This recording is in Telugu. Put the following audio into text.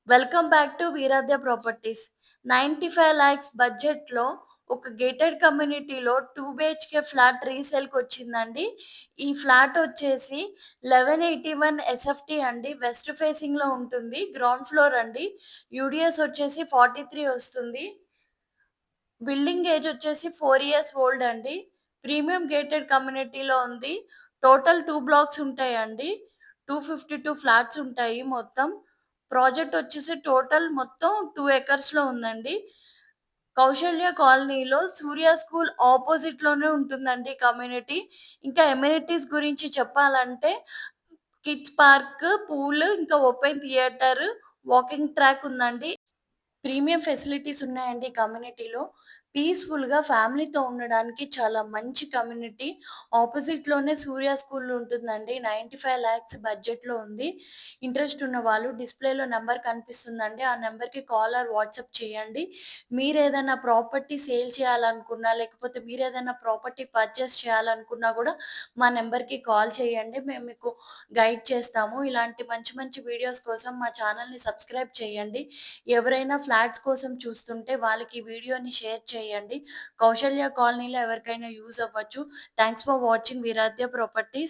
Welcome back to Veeradhya properties. 95 lakhs బడ్జెట్‌లో ఒక గేటెడ్ కమ్యూనిటీలో 2 బీహెచ్‌కే ఫ్లాట్ రీసేల్‌కొచ్చిందండి. ఈ ఫ్లాట్ వచ్చేసి 1181 ఎస్ఎఫ్‌టీ అండి. వెస్ట్ ఫేసింగ్‌లో ఉంటుంది. గ్రౌండ్ ఫ్లోర్ అండి. యూడిఎస్ వచ్చేసి 43 వస్తుంది. బిల్డింగ్ ఏజ్ వచ్చేసి 4 ఇయర్స్ ఓల్డ్ అండి. ప్రీమియం గేటెడ్ కమ్యూనిటీలో ఉంది. టోటల్ 2 బ్లాక్స్ ఉంటాయండి. 252 ఫ్లాట్స్ ఉంటాయి మొత్తం. ప్రాజెక్ట్ వచ్చేసి టోటల్ మొత్తం 2 ఎకర్స్‌లో ఉందండి. కౌశల్య కాలనీలో సూర్య స్కూల్ అపోజిట్‌లోనే ఉంటుందండి కమ్యూనిటీ. ఇంకా అమెనిటీస్ గురించి చెప్పాలంటే కిడ్స్ పార్క్, పూల్, ఇంకా ఓపెన్ థియేటర్, వాకింగ్ ట్రాక్ ఉందండి. ప్రీమియం ఫెసిలిటీస్ ఉన్నాయండి కమ్యూనిటీలో. పీస్‌ఫుల్‌గా ఫ్యామిలీతో ఉండడానికి చాలా మంచి కమ్యూనిటీ. ఆపోజిట్‌లోనే సూర్య స్కూల్ ఉంటుందండి. 95 లాక్స్ బడ్జెట్‌లో ఉంది. ఇంట్రెస్ట్ ఉన్న వాళ్ళు డిస్‌ప్లేలో నంబర్ కనిపిస్తుందండి. ఆ నంబర్‌కి కాల్ ఆర్ వాట్సాప్ చేయండి. మీరేదైనా ప్రాపర్టీ సేల్ చేయాలనుకున్నా, లేకపోతే మీరేదైనా ప్రాపర్టీ పర్చేస్ చేయాలనుకున్నా గూడా మా నంబర్‌కి కాల్ చేయండి. మేము మీకు గైడ్ చేస్తాము. ఇలాంటి మంచి మంచి వీడియోస్ కోసం మా ఛానెల్‌ని సబ్స్క్రైబ్ చేయండి. ఎవరైనా ఫ్లాట్స్ కోసం చూస్తుంటే వాళ్ళకి ఈ వీడియోని షేర్ చేయండి. కౌశల్య కాలనీలో ఎవరికైనా యూజ్ అవ్వచ్చు. Thanks for watching Veeradhya properties.